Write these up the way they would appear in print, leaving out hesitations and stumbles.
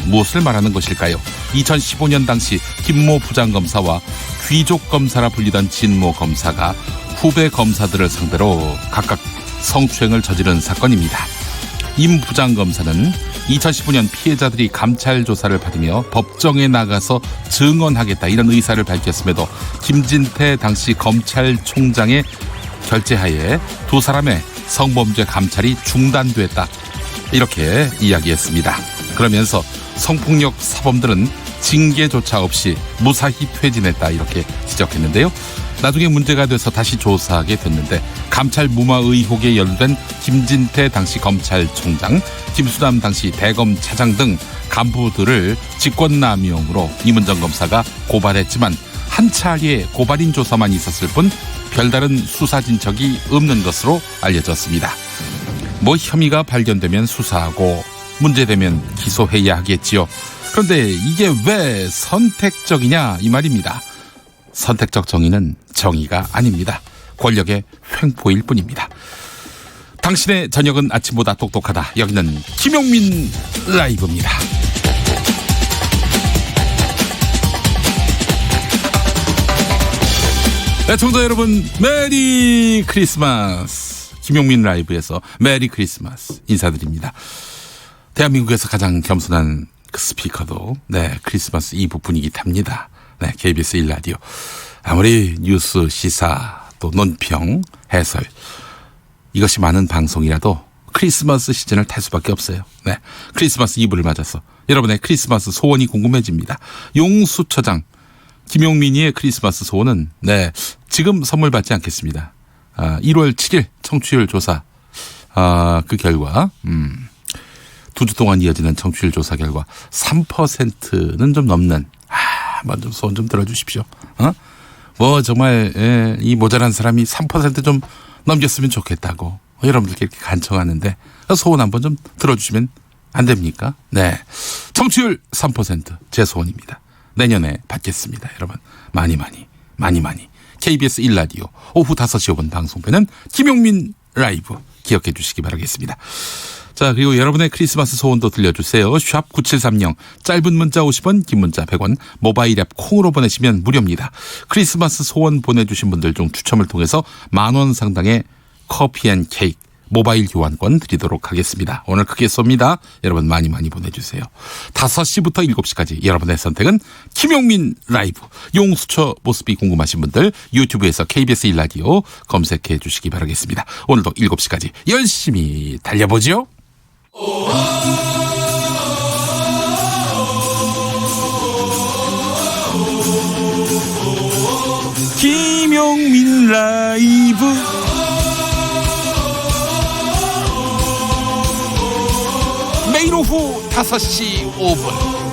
무엇을 말하는 것일까요? 2015년 당시 김모 부장검사와 귀족검사라 불리던 진모 검사가 후배 검사들을 상대로 각각 성추행을 저지른 사건입니다. 임 부장검사는 2015년 피해자들이 감찰 조사를 받으며 법정에 나가서 증언하겠다 이런 의사를 밝혔음에도 김진태 당시 검찰총장의 결재하에 두 사람의 성범죄 감찰이 중단됐다 이렇게 이야기했습니다. 그러면서 성폭력 사범들은 징계조차 없이 무사히 퇴진했다 이렇게 지적했는데요. 나중에 문제가 돼서 다시 조사하게 됐는데 감찰 무마 의혹에 연루된 김진태 당시 검찰총장, 김수남 당시 대검 차장 등 간부들을 직권남용으로 이문정 검사가 고발했지만 한 차례의 고발인 조사만 있었을 뿐 별다른 수사 진척이 없는 것으로 알려졌습니다. 뭐 혐의가 발견되면 수사하고 문제되면 기소해야 하겠지요. 그런데 이게 왜 선택적이냐 이 말입니다. 선택적 정의는 정의가 아닙니다. 권력의 횡포일 뿐입니다. 당신의 저녁은 아침보다 똑똑하다. 여기는 김용민 라이브입니다. 애청자 여러분, 메리 크리스마스. 김용민 라이브에서 메리 크리스마스 인사드립니다. 대한민국에서 가장 겸손한 그 스피커도 크리스마스 이브 분위기 탑니다. KBS 1라디오. 아무리 뉴스, 시사, 또 논평, 해설 이것이 많은 방송이라도 크리스마스 시즌을 탈 수밖에 없어요. 크리스마스 이브를 맞아서 여러분의 크리스마스 소원이 궁금해집니다. 용수처장 김용민이의 크리스마스 소원은 지금 선물 받지 않겠습니다. 1월 7일 청취율 조사 그 결과 두 주 동안 이어지는 청취율 조사 결과 3%는 좀 넘는 한번 좀 소원 좀 들어주십시오. 뭐 정말 이 모자란 사람이 3% 좀 넘겼으면 좋겠다고 여러분들께 이렇게 간청하는데 소원 한번 좀 들어주시면 안 됩니까? 청취율 3% 제 소원입니다. 내년에 받겠습니다. 여러분 많이 KBS 1라디오 오후 5시 5분 방송편은 김용민 라이브 기억해 주시기 바라겠습니다. 자, 그리고 여러분의 크리스마스 소원도 들려주세요. 샵 9730 짧은 문자 50원 긴 문자 100원 모바일 앱 콩으로 보내시면 무료입니다. 크리스마스 소원 보내주신 분들 중 추첨을 통해서 10,000원 상당의 커피 앤 케이크 모바일 교환권 드리도록 하겠습니다. 오늘 크게 쏩니다. 여러분 많이 보내주세요. 5시부터 7시까지 여러분의 선택은 김용민 라이브. 용수처 모습이 궁금하신 분들 유튜브에서 KBS 1라디오 검색해 주시기 바라겠습니다. 오늘도 7시까지 열심히 달려보죠. 김용민 라이브 매일 오후 5시 5분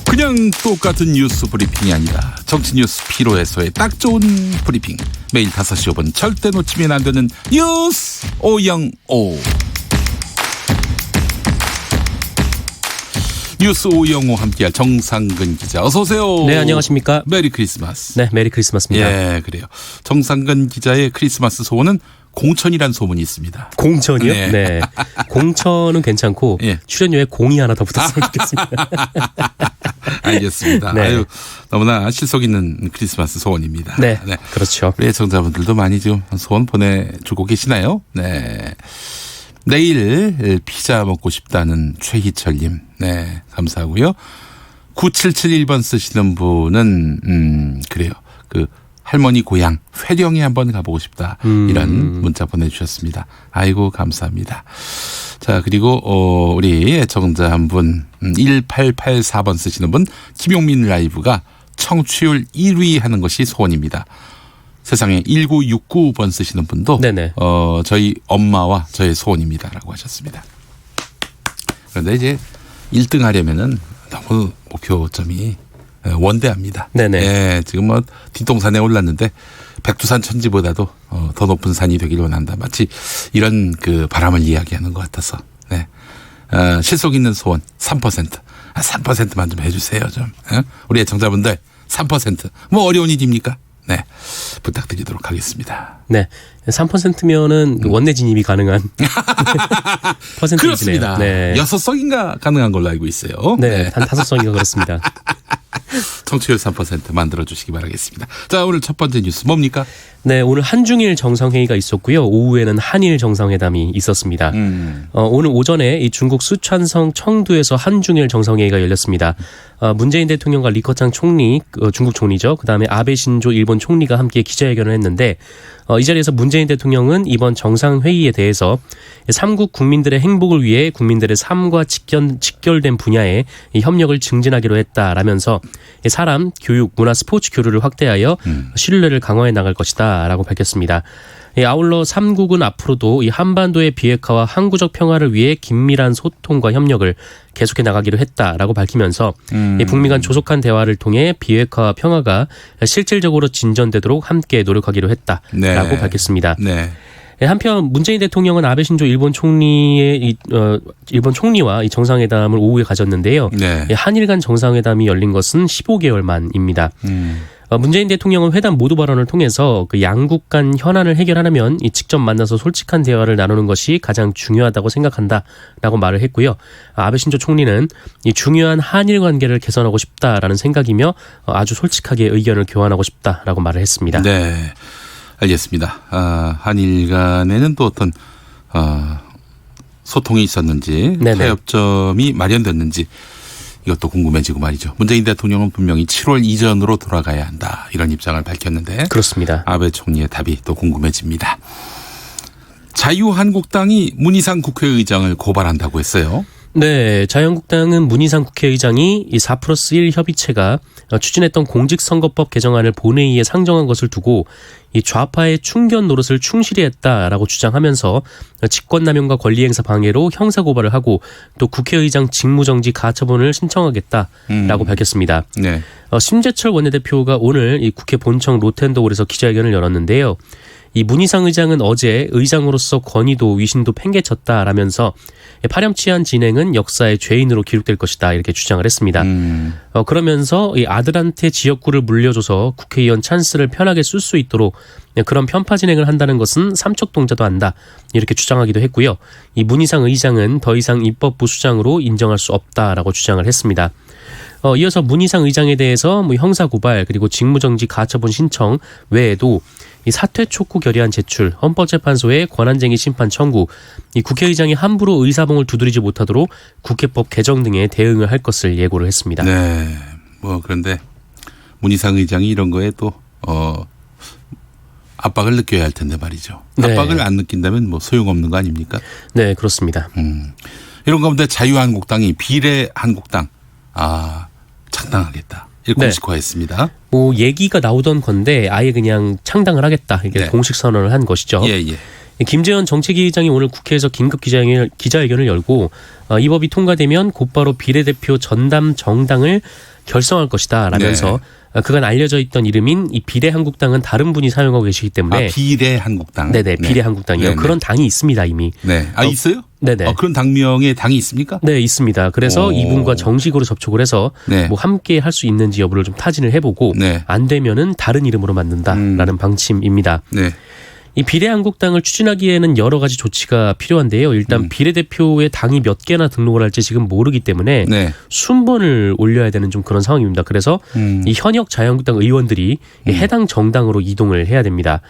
그냥 똑같은 뉴스 브리핑이 아니라 정치 뉴스 피로 해소에 딱 좋은 브리핑. 매일 5시 5분 절대 놓치면 안 되는 뉴스 505. 뉴스 505 함께할 정상근 기자 어서 오세요. 네, 안녕하십니까. 메리 크리스마스. 네, 메리 크리스마스입니다. 예, 그래요. 정상근 기자의 크리스마스 소원은 공천이란 소문이 있습니다. 공천이요? 네. 공천은 괜찮고 출연료에 공이 하나 더 붙었으면 좋겠습니다. 알겠습니다. 아유, 너무나 실속 있는 크리스마스 소원입니다. 네, 그렇죠. 우리 애청자분들도 많이 지금 소원 보내주고 계시나요? 내일 피자 먹고 싶다는 최희철님. 감사하고요. 9771번 쓰시는 분은 그래요. 할머니 고향 회령에 한번 가보고 싶다. 이런 문자 보내주셨습니다. 아이고 감사합니다. 자, 그리고 우리 애청자 한 분 1884번 쓰시는 분 김용민 라이브가 청취율 1위 하는 것이 소원입니다. 세상에 1969번 쓰시는 분도 저희 엄마와 저의 소원입니다라고 하셨습니다. 그런데 이제 1등 하려면은 너무 목표점이 원대합니다. 지금 뭐 뒷동산에 올랐는데 백두산 천지보다도 더 높은 산이 되길 원한다. 마치 이런 바람을 이야기하는 것 같아서 실속 있는 소원 3%. 3%만 좀 해주세요, 좀. 우리 애청자분들 3%. 뭐 어려운 일입니까? 네. 부탁드리도록 하겠습니다. 네. 3%면은 원내 진입이 가능한 퍼센테이지네요. 그렇습니다. 네. 6석인가 가능한 걸로 알고 있어요. 네. 한 5석인가 그렇습니다. 청취율 3% 만들어주시기 바라겠습니다. 자, 오늘 첫 번째 뉴스 뭡니까? 네, 오늘 한중일 정상회의가 있었고요. 오후에는 한일 정상회담이 있었습니다. 오늘 오전에 이 중국 쓰촨성 청두에서 한중일 정상회의가 열렸습니다. 문재인 대통령과 리커창 총리, 중국 총리죠. 그다음에 아베 신조 일본 총리가 함께 기자회견을 했는데 이 자리에서 문재인 대통령은 이번 정상회의에 대해서 삼국 국민들의 행복을 위해 국민들의 삶과 직결된 분야에 이 협력을 증진하기로 했다라면서 사람, 교육, 문화, 스포츠 교류를 확대하여 신뢰를 강화해 나갈 것이다 라고 밝혔습니다. 아울러 삼국은 앞으로도 이 한반도의 비핵화와 항구적 평화를 위해 긴밀한 소통과 협력을 계속해 나가기로 했다라고 밝히면서 북미 간 조속한 대화를 통해 비핵화와 평화가 실질적으로 진전되도록 함께 노력하기로 했다라고 네. 밝혔습니다. 네. 한편 문재인 대통령은 아베 신조 일본 총리와 이 정상회담을 오후에 가졌는데요. 네. 한일 간 정상회담이 열린 것은 15개월 만입니다. 문재인 대통령은 회담 모두 발언을 통해서 그 양국 간 현안을 해결하려면 직접 만나서 솔직한 대화를 나누는 것이 가장 중요하다고 생각한다라고 말을 했고요. 아베 신조 총리는 이 중요한 한일 관계를 개선하고 싶다라는 생각이며 아주 솔직하게 의견을 교환하고 싶다라고 말을 했습니다. 네, 알겠습니다. 한일 간에는 또 어떤 소통이 있었는지, 네네. 타협점이 마련됐는지 이것도 궁금해지고 말이죠. 문재인 대통령은 분명히 7월 이전으로 돌아가야 한다 이런 입장을 밝혔는데 그렇습니다. 아베 총리의 답이 또 궁금해집니다. 자유한국당이 문희상 국회의장을 고발한다고 했어요. 네, 자유한국당은 문희상 국회의장이 이 4+1 협의체가 추진했던 공직선거법 개정안을 본회의에 상정한 것을 두고 이 좌파의 충견 노릇을 충실히 했다라고 주장하면서 직권남용과 권리행사 방해로 형사고발을 하고 또 국회의장 직무정지 가처분을 신청하겠다라고 밝혔습니다. 네. 심재철 원내대표가 오늘 이 국회 본청 로텐더홀에서 기자회견을 열었는데요. 이 문희상 의장은 어제 의장으로서 권위도 위신도 팽개쳤다라면서 파렴치한 진행은 역사의 죄인으로 기록될 것이다 이렇게 주장을 했습니다. 그러면서 이 아들한테 지역구를 물려줘서 국회의원 찬스를 편하게 쓸 수 있도록 그런 편파 진행을 한다는 것은 삼척동자도 안다 이렇게 주장하기도 했고요. 이 문희상 의장은 더 이상 입법부 수장으로 인정할 수 없다라고 주장을 했습니다. 이어서 문희상 의장에 대해서 형사고발 그리고 직무정지 가처분 신청 외에도 이 사퇴 촉구 결의안 제출, 헌법재판소에 권한쟁의 심판 청구, 이 국회의장이 함부로 의사봉을 두드리지 못하도록 국회법 개정 등에 대응을 할 것을 예고를 했습니다. 네. 그런데 문희상 의장이 이런 거에 또 압박을 느껴야 할 텐데 말이죠. 네. 압박을 안 느낀다면 소용없는 거 아닙니까? 네, 그렇습니다. 이런 가운데 자유한국당이 비례한국당 창당하겠다. 이렇게 네. 공식화했습니다. 얘기가 나오던 건데 아예 그냥 창당을 하겠다 이렇게 네. 공식 선언을 한 것이죠. 예. 김재현 정책위 의장이 오늘 국회에서 긴급 기자회견을 열고 이 법이 통과되면 곧바로 비례대표 전담 정당을 결성할 것이다 라면서 그간 알려져 있던 이름인 이 비례한국당은 다른 분이 사용하고 계시기 때문에 비례한국당. 네네 비례한국당이요. 네네. 그런 당이 있습니다 이미. 네. 있어요? 네네. 그런 당명의 당이 있습니까? 네 있습니다. 그래서 이분과 정식으로 접촉을 해서 네. 함께 할 수 있는지 여부를 좀 타진을 해보고 네. 안 되면은 다른 이름으로 만든다라는 방침입니다. 네. 이 비례한국당을 추진하기에는 여러 가지 조치가 필요한데요. 일단 비례대표의 당이 몇 개나 등록을 할지 지금 모르기 때문에 네. 순번을 올려야 되는 좀 그런 상황입니다. 그래서 이 현역 자유한국당 의원들이 해당 정당으로 이동을 해야 됩니다.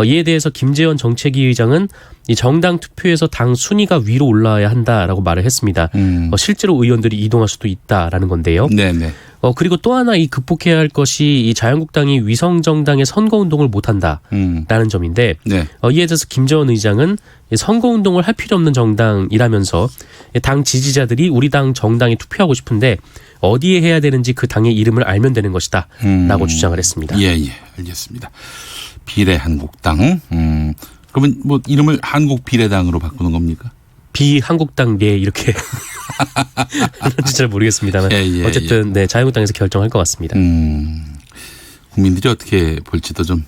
이에 대해서 김재원 정책위 의장은 이 정당 투표에서 당 순위가 위로 올라와야 한다라고 말을 했습니다. 실제로 의원들이 이동할 수도 있다라는 건데요. 네네. 그리고 또 하나 이 극복해야 할 것이 이 자유한국당이 위성정당의 선거운동을 못한다라는 점인데 네. 이에 대해서 김재원 의장은 선거운동을 할 필요 없는 정당이라면서 당 지지자들이 우리 당 정당에 투표하고 싶은데 어디에 해야 되는지 그 당의 이름을 알면 되는 것이다 라고 주장을 했습니다. 예, 알겠습니다. 비례한국당. 그러면 이름을 한국비례당으로 바꾸는 겁니까? 비한국당 이렇게 그런지 잘 모르겠습니다만 예. 어쨌든 네, 자유한국당에서 결정할 것 같습니다. 국민들이 어떻게 볼지도 좀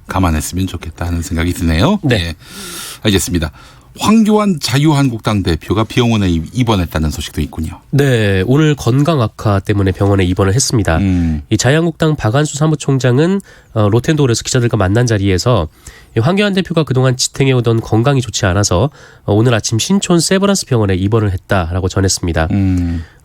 감안했으면 좋겠다 하는 생각이 드네요. 네. 예. 알겠습니다. 황교안 자유한국당 대표가 병원에 입원했다는 소식도 있군요. 네, 오늘 건강 악화 때문에 병원에 입원을 했습니다. 이 자유한국당 박안수 사무총장은 로텐도어에서 기자들과 만난 자리에서 황교안 대표가 그동안 지탱해오던 건강이 좋지 않아서 오늘 아침 신촌 세브란스 병원에 입원을 했다라고 전했습니다.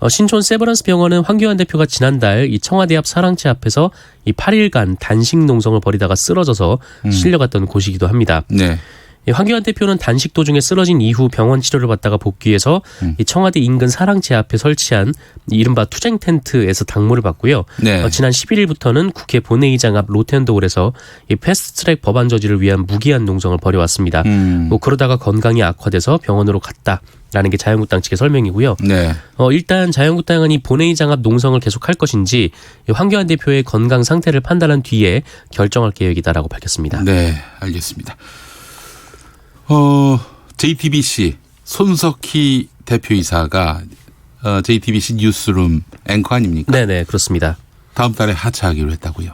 신촌 세브란스 병원은 황교안 대표가 지난달 이 청와대 앞 사랑채 앞에서 이 8일간 단식 농성을 벌이다가 쓰러져서 실려갔던 곳이기도 합니다. 네. 황교안 대표는 단식 도중에 쓰러진 이후 병원 치료를 받다가 복귀해서 이 청와대 인근 사랑채 앞에 설치한 이른바 투쟁 텐트에서 당무를 받고요. 네. 지난 11일부터는 국회 본회의장 앞 로텐도홀에서 이 패스트트랙 법안 저지를 위한 무기한 농성을 벌여왔습니다. 뭐 그러다가 건강이 악화돼서 병원으로 갔다라는 게 자유한국당 측의 설명이고요. 네. 일단 자유한국당은 이 본회의장 앞 농성을 계속할 것인지 황교안 대표의 건강 상태를 판단한 뒤에 결정할 계획이다라고 밝혔습니다. 네, 알겠습니다. JTBC 손석희 대표이사가 JTBC 뉴스룸 앵커 아닙니까? 네네, 그렇습니다. 다음 달에 하차하기로 했다고요.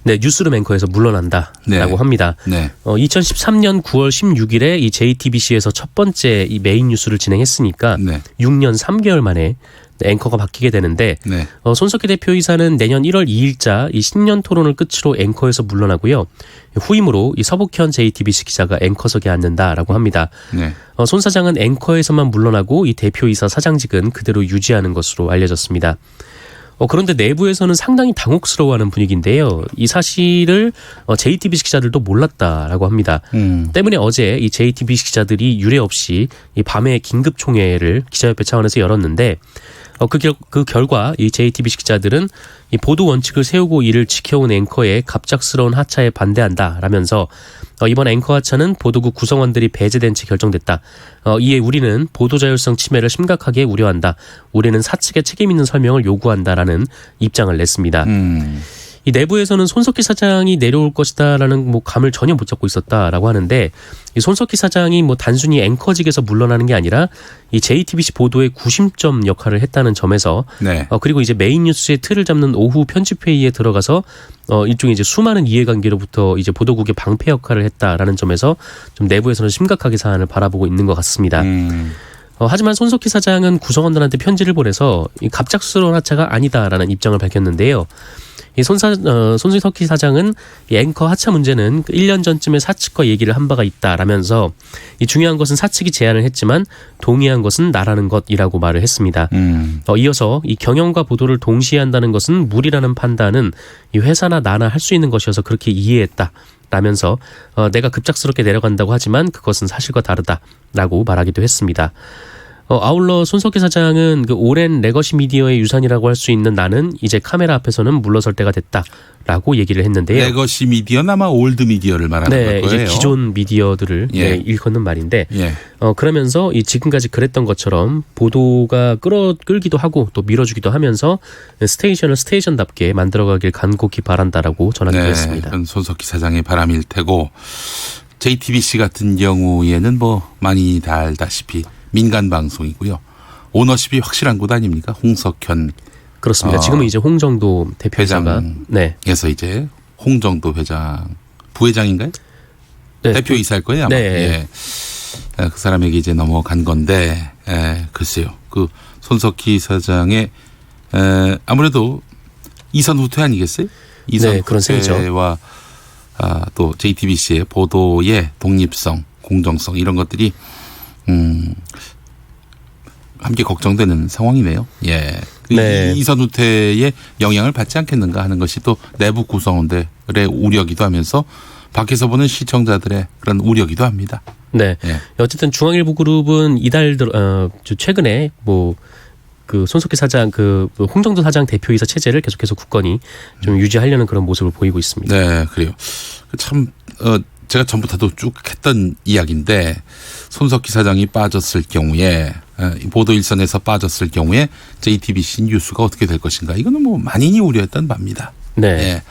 네, 뉴스룸 앵커에서 물러난다라고 네. 합니다. 네. 2013년 9월 16일에 이 JTBC에서 첫 번째 이 메인 뉴스를 진행했으니까 네. 6년 3개월 만에 앵커가 바뀌게 되는데 네. 손석희 대표이사는 내년 1월 2일자 이 신년 토론을 끝으로 앵커에서 물러나고요. 후임으로 이 서북현 JTBC 기자가 앵커석에 앉는다라고 합니다. 네. 손 사장은 앵커에서만 물러나고 이 대표이사 사장직은 그대로 유지하는 것으로 알려졌습니다. 그런데 내부에서는 상당히 당혹스러워하는 분위기인데요. 이 사실을 JTBC 기자들도 몰랐다라고 합니다. 때문에 어제 이 JTBC 기자들이 유례 없이 이 밤에 긴급 총회를 기자협회 차원에서 열었는데 그 결과 이 JTBC 기자들은 이 보도 원칙을 세우고 이를 지켜온 앵커의 갑작스러운 하차에 반대한다라면서 이번 앵커 하차는 보도국 구성원들이 배제된 채 결정됐다. 이에 우리는 보도 자율성 침해를 심각하게 우려한다. 우리는 사측에 책임 있는 설명을 요구한다라는 입장을 냈습니다. 이 내부에서는 손석희 사장이 내려올 것이다라는 뭐 감을 전혀 못 잡고 있었다라고 하는데 이 손석희 사장이 뭐 단순히 앵커직에서 물러나는 게 아니라 이 JTBC 보도의 구심점 역할을 했다는 점에서 네. 그리고 이제 메인 뉴스의 틀을 잡는 오후 편집회의에 들어가서 일종의 이제 수많은 이해관계로부터 이제 보도국의 방패 역할을 했다라는 점에서 좀 내부에서는 심각하게 사안을 바라보고 있는 것 같습니다. 하지만 손석희 사장은 구성원들한테 편지를 보내서 이 갑작스러운 하차가 아니다라는 입장을 밝혔는데요. 이 손석희 사장은 이 앵커 하차 문제는 1년 전쯤에 사측과 얘기를 한 바가 있다라면서 이 중요한 것은 사측이 제안을 했지만 동의한 것은 나라는 것이라고 말을 했습니다. 이어서 이 경영과 보도를 동시에 한다는 것은 무리라는 판단은 이 회사나 나나 할 수 있는 것이어서 그렇게 이해했다. 라면서 내가 급작스럽게 내려간다고 하지만 그것은 사실과 다르다라고 말하기도 했습니다. 아울러 손석희 사장은 그 오랜 레거시 미디어의 유산이라고 할 수 있는 나는 이제 카메라 앞에서는 물러설 때가 됐다라고 얘기를 했는데요. 레거시 미디어는 아마 올드 미디어를 말하는 네, 거예요. 이제 기존 미디어들을 예. 일컫는 말인데 예. 그러면서 이 지금까지 그랬던 것처럼 보도가 끌기도 하고 또 밀어주기도 하면서 스테이션을 스테이션답게 만들어가길 간곡히 바란다라고 전하기도 했습니다. 그건 손석희 사장의 바람일 테고 JTBC 같은 경우에는 뭐 많이 다 알다시피 민간 방송이고요. 오너십이 확실한 곳 아닙니까? 홍석현 그렇습니다. 지금은 이제 홍정도 대표이사가 회장에서 이제 홍정도 회장 부회장인가요? 네. 대표이사일 거예요 아마. 네. 예. 그 사람에게 이제 넘어간 건데 글쎄요. 그 손석희 사장의 아무래도 이선 후퇴 아니겠어요? 이선 그런 셈이죠. 후퇴와 또 JTBC의 보도의 독립성, 공정성 이런 것들이 함께 걱정되는 상황이네요. 예. 네. 이선 후퇴의 영향을 받지 않겠는가 하는 것이 또 내부 구성원들의 우려기도 하면서 밖에서 보는 시청자들의 그런 우려기도 합니다. 네. 예. 어쨌든 중앙일보 그룹은 이달 최근에 뭐 그 손석희 사장 그 홍정도 사장 대표이사 체제를 계속해서 굳건히 좀 유지하려는 그런 모습을 보이고 있습니다. 네, 그래요. 참 제가 전부터도 쭉 했던 이야기인데 손석희 사장이 빠졌을 경우에 보도 일선에서 빠졌을 경우에 JTBC 뉴스가 어떻게 될 것인가 이거는 뭐 만인이 우려했던 바입니다. 네. 예.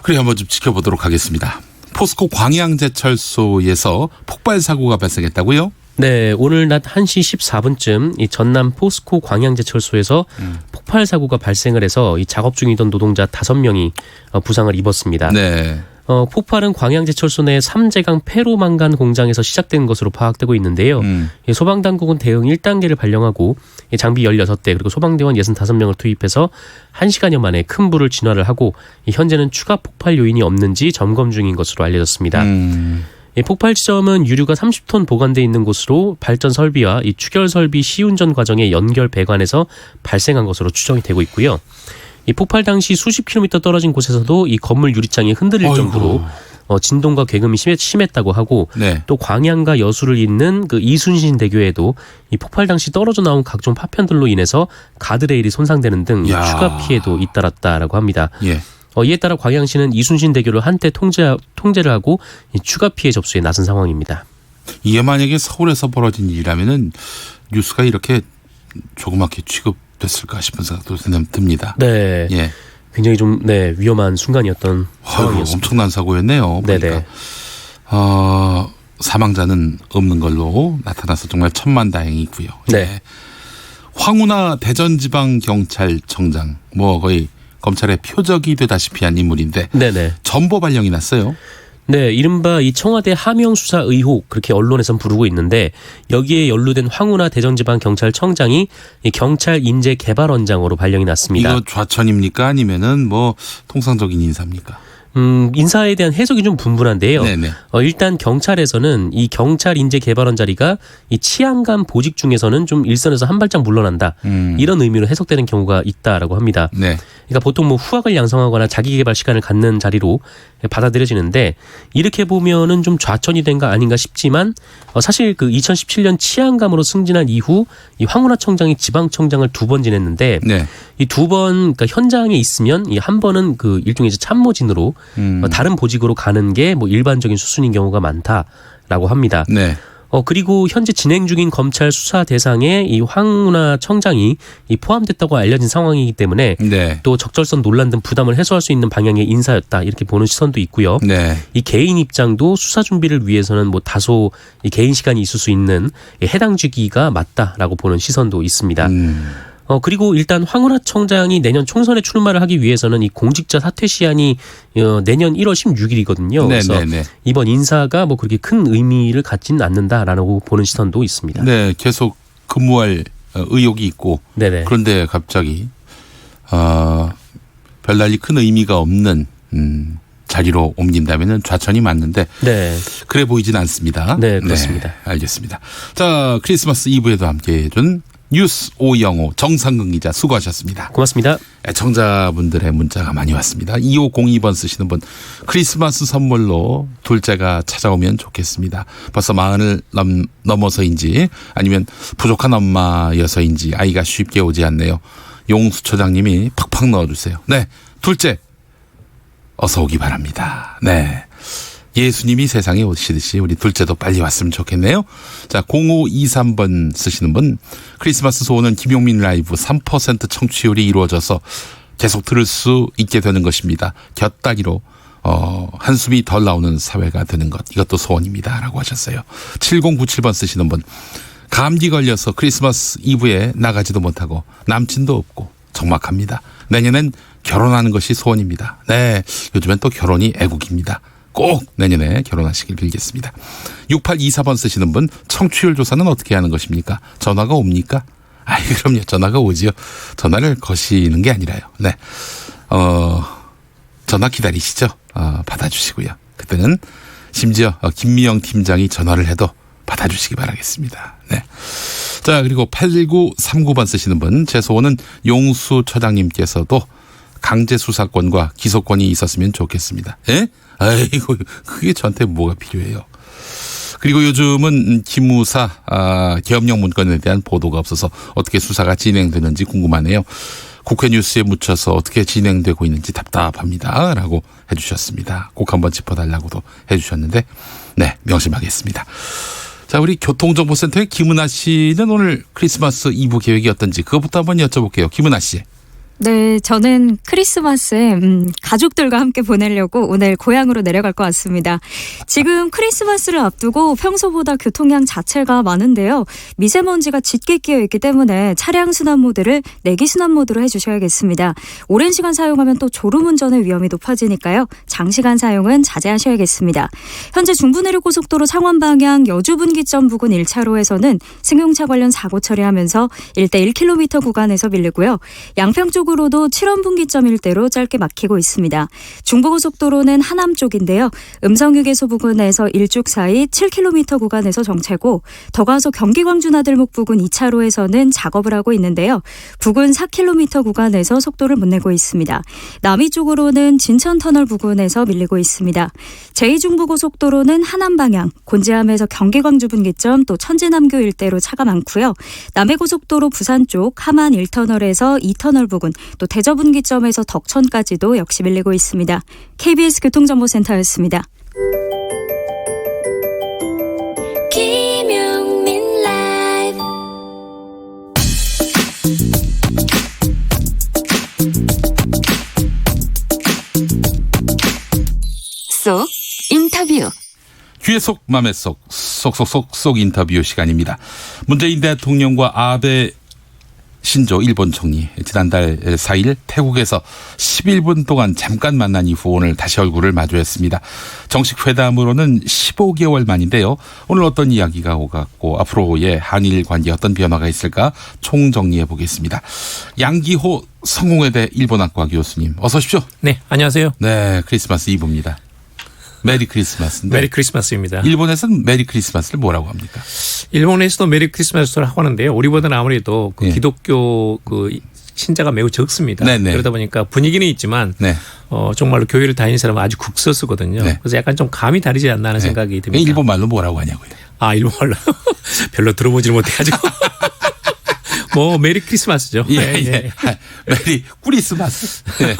그래 한번 좀 지켜보도록 하겠습니다. 포스코 광양제철소에서 폭발 사고가 발생했다고요? 네, 오늘 낮 1시 14분쯤 이 전남 포스코 광양제철소에서 폭발 사고가 발생을 해서 이 작업 중이던 노동자 5명이 부상을 입었습니다. 네. 폭발은 광양제철소 내 삼재강 페로망간 공장에서 시작된 것으로 파악되고 있는데요. 소방당국은 대응 1단계를 발령하고 장비 16대 그리고 소방대원 65명을 투입해서 1시간여 만에 큰 불을 진화를 하고 현재는 추가 폭발 요인이 없는지 점검 중인 것으로 알려졌습니다. 폭발 지점은 유류가 30톤 보관돼 있는 곳으로 발전 설비와 이 추결 설비 시운전 과정의 연결 배관에서 발생한 것으로 추정이 되고 있고요. 이 폭발 당시 수십 킬로미터 떨어진 곳에서도 이 건물 유리창이 흔들릴 정도로 진동과 괴금이 심했다고 하고 네. 또 광양과 여수를 잇는 그 이순신 대교에도 이 폭발 당시 떨어져 나온 각종 파편들로 인해서 가드레일이 손상되는 등 야. 추가 피해도 잇따랐다라고 합니다. 예. 이에 따라 광양시는 이순신 대교를 한때 통제를 하고 이 추가 피해 접수에 나선 상황입니다. 이게 만약에 서울에서 벌어진 일이라면은 뉴스가 이렇게 조그맣게 취급됐을까 싶은 생각도 듭니다. 네, 예. 굉장히 좀 위험한 순간이었던 상황이었습니다. 엄청난 사고였네요. 보니까. 네네. 사망자는 없는 걸로 나타나서 정말 천만다행이고요. 네. 예. 황운하 대전지방경찰청장 뭐 거의 검찰의 표적이 되다시피 한 인물인데 네네. 전보 발령이 났어요. 네, 이른바 이 청와대 하명 수사 의혹 그렇게 언론에선 부르고 있는데 여기에 연루된 황운하 대전지방경찰청장이 이 경찰 인재 개발원장으로 발령이 났습니다. 이거 좌천입니까 아니면은 뭐 통상적인 인사입니까? 인사에 대한 해석이 좀 분분한데요. 네네. 일단 경찰에서는 이 경찰 인재 개발원 자리가 이 치안감 보직 중에서는 좀 일선에서 한 발짝 물러난다. 이런 의미로 해석되는 경우가 있다라고 합니다. 네. 그러니까 보통 뭐 후학을 양성하거나 자기 개발 시간을 갖는 자리로 받아들여지는데 이렇게 보면은 좀 좌천이 된 거 아닌가 싶지만 사실 그 2017년 치안감으로 승진한 이후 이 황운하 청장이 지방청장을 2번 지냈는데 네. 이 2번 그러니까 현장에 있으면 이 한 번은 그 일종의 이제 참모진으로 다른 보직으로 가는 게 뭐 일반적인 수순인 경우가 많다라고 합니다. 네. 그리고 현재 진행 중인 검찰 수사 대상에 이 황운하 청장이 이 포함됐다고 알려진 상황이기 때문에 네. 또 적절성 논란 등 부담을 해소할 수 있는 방향의 인사였다 이렇게 보는 시선도 있고요. 네. 이 개인 입장도 수사 준비를 위해서는 뭐 다소 이 개인 시간이 있을 수 있는 해당 직위가 맞다라고 보는 시선도 있습니다. 그리고 일단 황운하 청장이 내년 총선에 출마를 하기 위해서는 이 공직자 사퇴 시한이 내년 1월 16일이거든요. 그래서 네. 이번 인사가 뭐 그렇게 큰 의미를 갖지는 않는다라고 보는 시선도 있습니다. 네. 계속 근무할 의욕이 있고 네네. 그런데 갑자기 별달리 큰 의미가 없는 자리로 옮긴다면은 좌천이 맞는데 네. 그래 보이진 않습니다. 네, 그렇습니다. 네, 알겠습니다. 자, 크리스마스 이브에도 함께해준 뉴스 오영호 정상근 기자 수고하셨습니다. 고맙습니다. 애청자분들의 문자가 많이 왔습니다. 2502번 쓰시는 분 크리스마스 선물로 둘째가 찾아오면 좋겠습니다. 벌써 40을 넘어서인지 아니면 부족한 엄마여서인지 아이가 쉽게 오지 않네요. 용수처장님이 팍팍 넣어주세요. 네, 둘째 어서 오기 바랍니다. 네. 예수님이 세상에 오시듯이 우리 둘째도 빨리 왔으면 좋겠네요. 자, 0523번 쓰시는 분 크리스마스 소원은 김용민 라이브 3% 청취율이 이루어져서 계속 들을 수 있게 되는 것입니다. 곁다기로 한숨이 덜 나오는 사회가 되는 것 이것도 소원입니다. 라고 하셨어요. 7097번 쓰시는 분 감기 걸려서 크리스마스 이브에 나가지도 못하고 남친도 없고 적막합니다. 내년엔 결혼하는 것이 소원입니다. 네, 요즘엔 또 결혼이 애국입니다. 꼭 내년에 결혼하시길 빌겠습니다. 6824번 쓰시는 분 청취율 조사는 어떻게 하는 것입니까? 전화가 옵니까? 아이 그럼요. 전화가 오지요. 전화를 거시는 게 아니라요. 네, 전화 기다리시죠. 받아주시고요. 그때는 심지어 김미영 팀장이 전화를 해도 받아주시기 바라겠습니다. 네. 자, 그리고 8939번 쓰시는 분 제 소원은 용수 처장님께서도 강제 수사권과 기소권이 있었으면 좋겠습니다. 예? 아이고 그게 저한테 뭐가 필요해요. 그리고 요즘은 기무사 계엄령 문건에 대한 보도가 없어서 어떻게 수사가 진행되는지 궁금하네요. 국회 뉴스에 묻혀서 어떻게 진행되고 있는지 답답합니다. 라고 해주셨습니다. 꼭 한번 짚어달라고도 해주셨는데 네, 명심하겠습니다. 자, 우리 교통정보센터의 김은아 씨는 오늘 크리스마스 이브 계획이 어떤지 그것부터 한번 여쭤볼게요. 김은아 씨. 네, 저는 크리스마스에 가족들과 함께 보내려고 오늘 고향으로 내려갈 것 같습니다. 지금 크리스마스를 앞두고 평소보다 교통량 자체가 많은데요. 미세먼지가 짙게 끼어 있기 때문에 차량 순환 모드를 내기 순환 모드로 해주셔야겠습니다. 오랜 시간 사용하면 또 졸음운전의 위험이 높아지니까요. 장시간 사용은 자제하셔야겠습니다. 현재 중부내륙고속도로 창원 방향 여주분기점 부근 1차로에서는 승용차 관련 사고 처리하면서 1대 1km 구간에서 밀리고요. 양평 쪽으로도 7원분기점 일대로 짧게 막히고 있습니다. 중부고속도로는 하남 쪽인데요. 음성휴게소 부근에서 일죽 사이 7km 구간에서 정체고 더 가서 경기 광주 나들목 부근 2차로에서는 작업을 하고 있는데요. 부근 4km 구간에서 속도를 못 내고 있습니다. 남이 쪽으로는 진천터널 부근에서 밀리고 있습니다. 제2중부고속도로는 하남 방향 곤지암에서 경기 광주 분기점 또 천지남교 일대로 차가 많고요. 남해고속도로 부산 쪽 함안 1터널에서 2터널 부근 또 대저분기점에서 덕천까지도 역시 밀리고 있습니다. KBS 교통정보센터였습니다. 김용민 라이브 속 인터뷰 귀의 속 맘의 속 속속속 인터뷰 시간입니다. 문재인 대통령과 아베 신조 일본 총리 지난달 4일 태국에서 11분 동안 잠깐 만난 이후 오늘 다시 얼굴을 마주했습니다. 정식 회담으로는 15개월 만인데요. 오늘 어떤 이야기가 오갔고 앞으로의 한일 관계에 어떤 변화가 있을까 총정리해 보겠습니다. 양기호 성공회대 일본학과 교수님 어서 오십시오. 네, 안녕하세요. 네, 크리스마스 이브입니다. 메리 크리스마스인데. 메리 크리스마스입니다. 일본에서는 메리 크리스마스를 뭐라고 합니까? 일본에서도 메리 크리스마스를 하고 하는데요. 우리보다는 아무래도 그 예. 기독교 그 신자가 매우 적습니다. 네네. 그러다 보니까 분위기는 있지만 네. 정말로 교회를 다니는 사람은 아주 극소수거든요. 네. 그래서 약간 좀 감이 다르지 않나 하는 생각이 듭니다. 일본 말로 뭐라고 하냐고요? 아, 일본말로 별로 들어보지를 못해가지고. 뭐 메리 크리스마스죠. 예, 네, 예. 네. 메리 크리스마스. 예.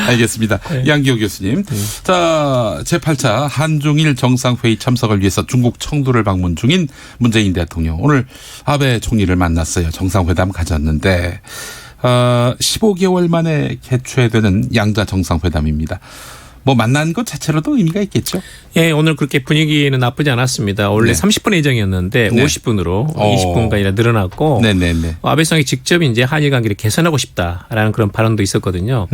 알겠습니다. 양기호 교수님. 자, 제8차 한중일 정상회의 참석을 위해서 중국 청두를 방문 중인 문재인 대통령. 오늘 아베 총리를 만났어요. 정상회담 가졌는데 15개월 만에 개최되는 양자 정상회담입니다. 뭐 만난 것 자체로도 의미가 있겠죠? 예, 오늘 그렇게 분위기는 나쁘지 않았습니다. 원래 네. 30분 예정이었는데 네. 50분으로 20분까지 늘어났고 네네네. 아베 수상이 직접 이제 한일 관계를 개선하고 싶다라는 그런 발언도 있었거든요.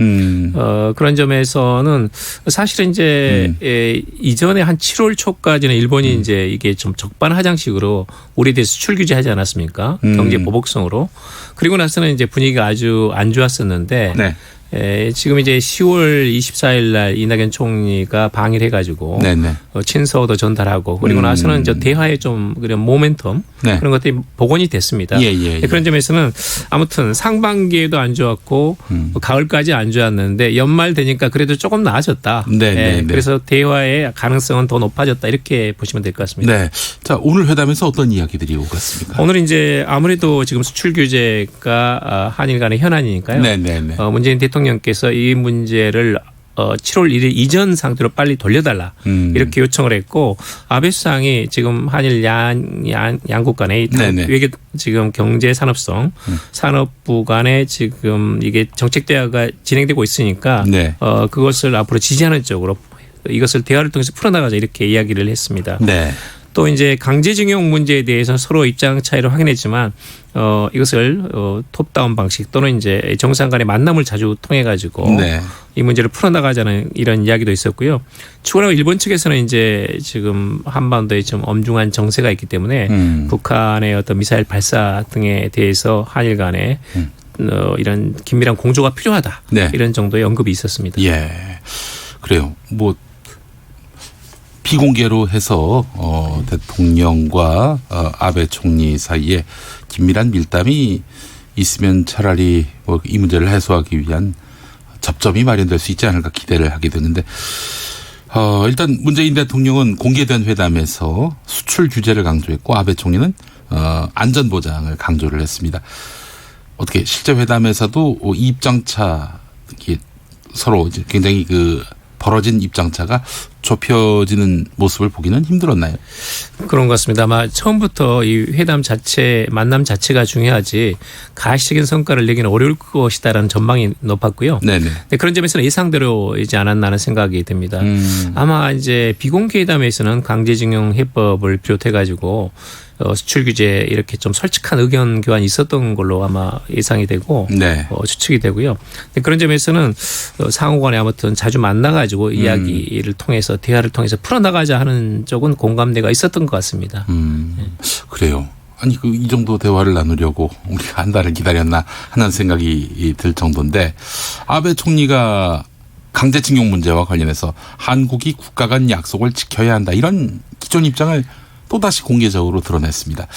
그런 점에서는 사실은 이제 이전에 한 7월 초까지는 일본이 이제 이게 좀 적반하장식으로 우리에 대해서 수출 규제하지 않았습니까? 경제 보복성으로. 그리고 나서는 이제 분위기가 아주 안 좋았었는데 네. 지금 이제 10월 24일 날 이낙연 총리가 방일 해가지고 네네. 친서도 전달하고 그리고 나서는 저 대화의 좀 그런 모멘텀 네. 그런 것들이 복원이 됐습니다. 예. 그런 점에서는 아무튼 상반기에도 안 좋았고 가을까지 안 좋았는데 연말 되니까 그래도 조금 나아졌다. 네. 그래서 대화의 가능성은 더 높아졌다 이렇게 보시면 될 것 같습니다. 네. 자, 오늘 회담에서 어떤 이야기들이 오갔습니까? 오늘 이제 아무래도 지금 수출 규제가 한일 간의 현안이니까요. 네네네. 문재인 대통령께서 이 문제를 7월 1일 이전 상태로 빨리 돌려달라 이렇게 요청을 했고 아베 수상이 지금 한일 양국 간의 네네. 외교 지금 경제산업성 산업부 간에 지금 이게 정책 대화가 진행되고 있으니까 네. 그것을 앞으로 지지하는 쪽으로 이것을 대화를 통해서 풀어나가자 이렇게 이야기를 했습니다. 네. 또 이제 강제징용 문제에 대해서는 서로 입장 차이를 확인했지만 이것을 톱다운 방식 또는 이제 정상 간의 만남을 자주 통해 가지고 네. 이 문제를 풀어나가자는 이런 이야기도 있었고요. 추가로 일본 측에서는 이제 지금 한반도에 좀 엄중한 정세가 있기 때문에 북한의 어떤 미사일 발사 등에 대해서 한일 간에 이런 긴밀한 공조가 필요하다. 네. 이런 정도의 언급이 있었습니다. 예. 그래요. 뭐 비공개로 해서 대통령과 아베 총리 사이에 긴밀한 밀담이 있으면 차라리 뭐 이 문제를 해소하기 위한 접점이 마련될 수 있지 않을까 기대를 하게 되는데 일단 문재인 대통령은 공개된 회담에서 수출 규제를 강조했고 아베 총리는 안전 보장을 강조를 했습니다. 어떻게 실제 회담에서도 이 입장차 이게 서로 이제 굉장히 그 벌어진 입장차가 좁혀지는 모습을 보기는 힘들었나요? 그런 것 같습니다. 아마 처음부터 이 회담 자체, 만남 자체가 중요하지 가시적인 성과를 내기는 어려울 것이다라는 전망이 높았고요. 네네. 네, 그런 점에서는 예상대로이지 않았나 하는 생각이 듭니다. 아마 이제 비공개 회담에서는 강제징용 해법을 비롯해 가지고 수출 규제 이렇게 좀 솔직한 의견 교환이 있었던 걸로 아마 예상이 되고 네. 추측이 되고요. 그런 점에서는 상호간에 아무튼 자주 만나가지고 이야기를 통해서 대화를 통해서 풀어나가자 하는 쪽은 공감대가 있었던 것 같습니다. 그래요. 아니 이 정도 대화를 나누려고 우리가 한 달을 기다렸나 하는 생각이 들 정도인데 아베 총리가 강제징용 문제와 관련해서 한국이 국가 간 약속을 지켜야 한다 이런 기존 입장을 또다시 공개적으로 드러냈습니다.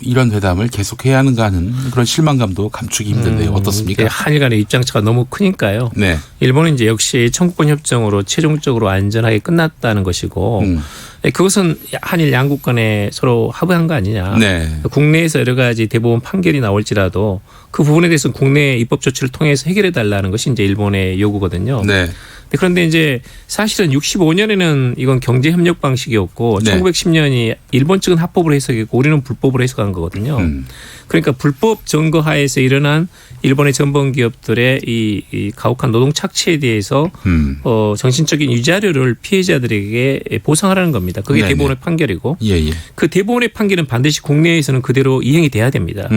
이런 회담을 계속해야 하는가 하는 그런 실망감도 감추기 힘든데요. 어떻습니까? 한일 간의 입장차가 너무 크니까요. 네. 일본은 이제 역시 청구권 협정으로 최종적으로 안전하게 끝났다는 것이고 그것은 한일 양국 간에 서로 합의한 거 아니냐. 네. 국내에서 여러 가지 대법원 판결이 나올지라도 그 부분에 대해서는 국내 입법 조치를 통해서 해결해 달라는 것이 이제 일본의 요구거든요. 네. 그런데 이제 사실은 65년에는 이건 경제협력 방식이었고 네. 1910년이 일본 측은 합법으로 해석했고 우리는 불법으로 해석한 거거든요. 그러니까 불법 증거하에서 일어난 일본의 전범 기업들의 이 가혹한 노동 착취에 대해서 정신적인 위자료를 피해자들에게 보상하라는 겁니다. 그게 네네. 대법원의 판결이고 예. 그 대법원의 판결은 반드시 국내에서는 그대로 이행이 돼야 됩니다.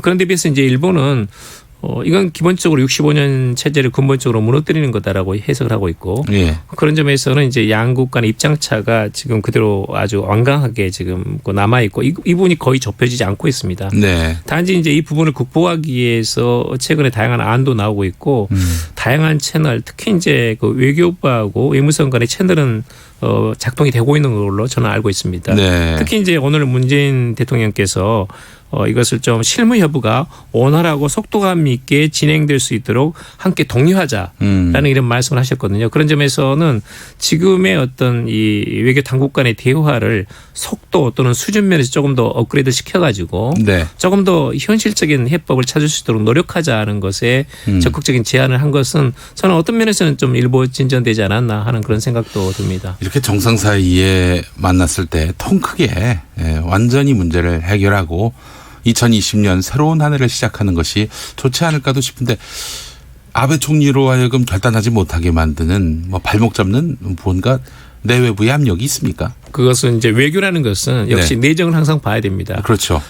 그런데 비해서 이제 일본은 이건 기본적으로 65년 체제를 근본적으로 무너뜨리는 거다라고 해석을 하고 있고 예. 그런 점에서는 이제 양국 간의 입장차가 지금 그대로 아주 완강하게 지금 남아 있고 이 부분이 거의 좁혀지지 않고 있습니다. 네. 단지 이제 이 부분을 극복하기 위해서 최근에 다양한 안도 나오고 있고 다양한 채널 특히 이제 그 외교부하고 외무성 간의 채널은 작동이 되고 있는 걸로 저는 알고 있습니다. 네. 특히 이제 오늘 문재인 대통령께서 이것을 좀 실무 여부가 원활하고 속도감 있게 진행될 수 있도록 함께 독려하자라는 이런 말씀을 하셨거든요. 그런 점에서는 지금의 어떤 이 외교 당국 간의 대화를 속도 또는 수준 면에서 조금 더 업그레이드 시켜가지고 네. 조금 더 현실적인 해법을 찾을 수 있도록 노력하자는 것에 적극적인 제안을 한 것은 저는 어떤 면에서는 좀 일부 진전되지 않았나 하는 그런 생각도 듭니다. 이렇게 정상 사이에 만났을 때 통 크게 완전히 문제를 해결하고 2020년 새로운 한 해를 시작하는 것이 좋지 않을까도 싶은데 아베 총리로 하여금 결단하지 못하게 만드는 발목 잡는 뭔가 내외부의 압력이 있습니까? 그것은 이제 외교라는 것은 역시 네. 내정을 항상 봐야 됩니다. 그렇죠.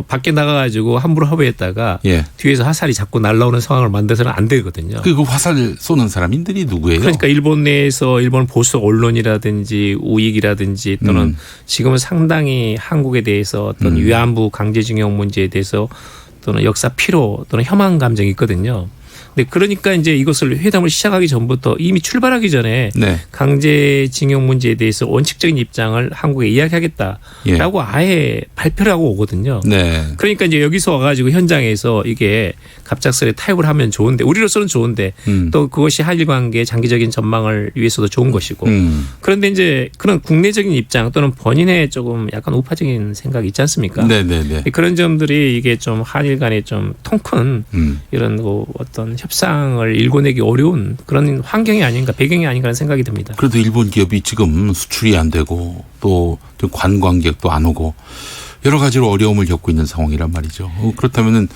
밖에 나가가지고 함부로 합의했다가 예. 뒤에서 화살이 자꾸 날라오는 상황을 만들어서는 안 되거든요. 그 화살 쏘는 사람들이 누구예요? 그러니까 일본 내에서 일본 보수 언론이라든지 우익이라든지 또는 지금은 상당히 한국에 대해서 어떤 위안부 강제징용 문제에 대해서 또는 역사 피로 또는 혐한 감정이 있거든요. 근데 그러니까 이제 이것을 회담을 시작하기 전부터 이미 출발하기 전에 네. 강제징용 문제에 대해서 원칙적인 입장을 한국에 이야기하겠다라고 아예 발표를 하고 오거든요. 네. 그러니까 이제 여기서 와가지고 현장에서 이게 갑작스레 타협을 하면 좋은데 우리로서는 좋은데 또 그것이 한일 관계의 장기적인 전망을 위해서도 좋은 것이고 그런데 이제 그런 국내적인 입장 또는 본인의 조금 약간 우파적인 생각이 있지 않습니까? 네네네. 그런 점들이 이게 좀 한일 간에 좀 통 큰 이런 어떤 협상을 일궈내기 어려운 그런 환경이 아닌가 배경이 아닌가 하는 생각이 듭니다. 그래도 일본 기업이 지금 수출이 안 되고 또 관광객도 안 오고 여러 가지로 어려움을 겪고 있는 상황이란 말이죠. 그렇다면은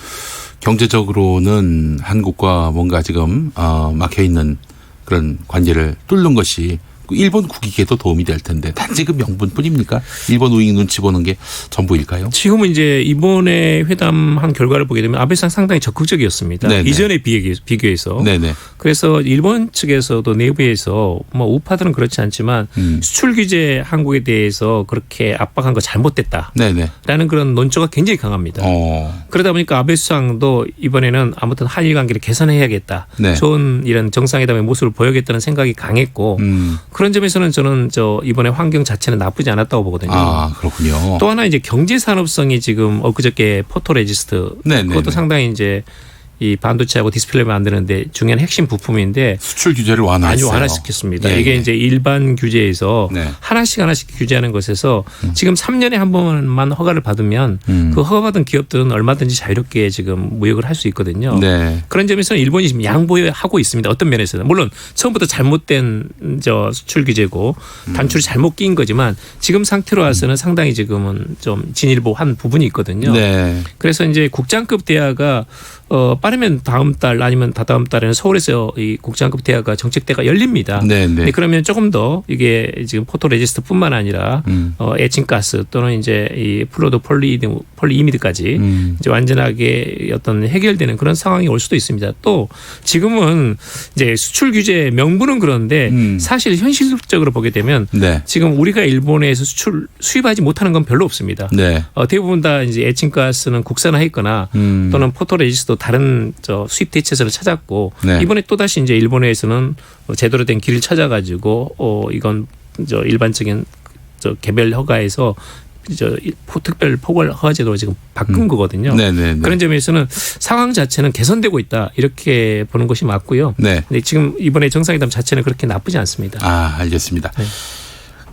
경제적으로는 한국과 뭔가 지금 막혀 있는 그런 관계를 뚫는 것이 일본 국익에도 도움이 될 텐데 단지 그 명분뿐입니까? 일본 우익 눈치 보는 게 전부일까요? 지금은 이제 이번에 회담한 결과를 보게 되면 아베상 상당히 적극적이었습니다. 네네. 이전에 비교해서. 네네. 그래서 일본 측에서도 내부에서 우파들은 그렇지 않지만 수출 규제 한국에 대해서 그렇게 압박한 거 잘못됐다라는 네네. 그런 논조가 굉장히 강합니다. 그러다 보니까 아베 수상도 이번에는 아무튼 한일 관계를 개선해야겠다. 네. 좋은 이런 정상회담의 모습을 보여야겠다는 생각이 강했고 그런 점에서는 저는 이번에 환경 자체는 나쁘지 않았다고 보거든요. 아, 그렇군요. 또 하나 이제 경제 산업성이 지금 엊그저께 포토레지스트 네네네. 그것도 상당히 이제 이 반도체하고 디스플레이 만드는데 중요한 핵심 부품인데 수출 규제를 아주 완화했어요. 완화시켰습니다. 예, 이게 예. 이제 일반 규제에서 네. 하나씩 규제하는 것에서 지금 3년에 한 번만 허가를 받으면 그 허가받은 기업들은 얼마든지 자유롭게 지금 무역을 할 수 있거든요. 네. 그런 점에서는 일본이 지금 양보하고 있습니다. 어떤 면에서는 물론 처음부터 잘못된 수출 규제고 단추를 잘못 낀 거지만 지금 상태로 와서는 상당히 지금은 좀 진일보한 부분이 있거든요. 네. 그래서 이제 국장급 대화가 빠르면 다음 달 아니면 다다음 달에는 서울에서 이 국장급 대화가 정책대가 열립니다. 네, 네. 그러면 조금 더 이게 지금 포토레지스트뿐만 아니라 에칭가스 또는 이제 이 플로도 폴리이미드까지 이제 완전하게 어떤 해결되는 그런 상황이 올 수도 있습니다. 또 지금은 이제 수출 규제 명분은 그런데 사실 현실적으로 보게 되면 네. 지금 우리가 일본에서 수입하지 못하는 건 별로 없습니다. 네. 대부분 다 이제 에칭가스는 국산화했거나 또는 포토레지스트 다른 수입 대체제를 찾았고 네. 이번에 또 다시 이제 일본에서는 제대로 된 길을 찾아가지고 이건 일반적인 개별 허가에서 특별 포괄 허가제도로 지금 바꾼 거거든요. 네, 네, 네. 그런 점에서는 상황 자체는 개선되고 있다 이렇게 보는 것이 맞고요. 네. 근데 지금 이번에 정상회담 자체는 그렇게 나쁘지 않습니다. 아, 알겠습니다. 네.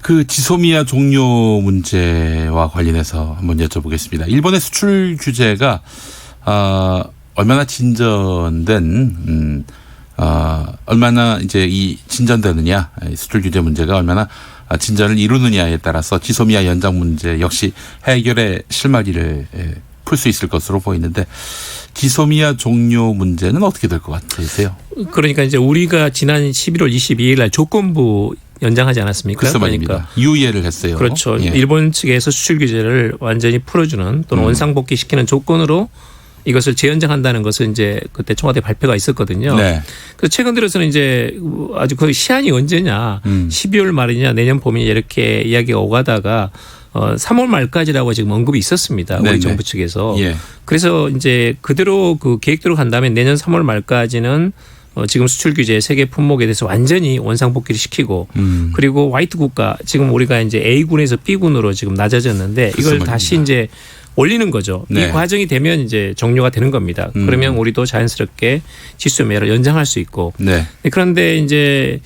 그 지소미아 종료 문제와 관련해서 한번 여쭤보겠습니다. 일본의 수출 규제가 얼마나 진전된 얼마나 이제 이 진전되느냐 수출 규제 문제가 얼마나 진전을 이루느냐에 따라서 지소미아 연장 문제 역시 해결의 실마리를 풀 수 있을 것으로 보이는데 지소미아 종료 문제는 어떻게 될 것 같으세요? 그러니까 이제 우리가 지난 11월 22일 날 조건부 연장하지 않았습니까? 글쎄 말입니다. 유예를 했어요. 그렇죠. 예. 일본 측에서 수출 규제를 완전히 풀어주는 또는 원상복귀시키는 조건으로 이것을 재연장한다는 것을 이제 그때 청와대 발표가 있었거든요. 네. 그래서 최근 들어서는 이제 아주 그 시한이 언제냐, 12월 말이냐, 내년 봄이냐 이렇게 이야기가 오가다가 3월 말까지라고 지금 언급이 있었습니다. 우리 네네. 정부 측에서. 예. 그래서 이제 그대로 그 계획대로 간다면 내년 3월 말까지는 지금 수출 규제 세계 품목에 대해서 완전히 원상복귀를 시키고 그리고 화이트 국가 지금 우리가 이제 A군에서 B군으로 지금 낮아졌는데 이걸 말입니다. 다시 이제 올리는 거죠. 네. 이 과정이 되면 이제 종료가 되는 겁니다. 그러면 우리도 자연스럽게 지수매를 연장할 수 있고. 네. 그런데 이제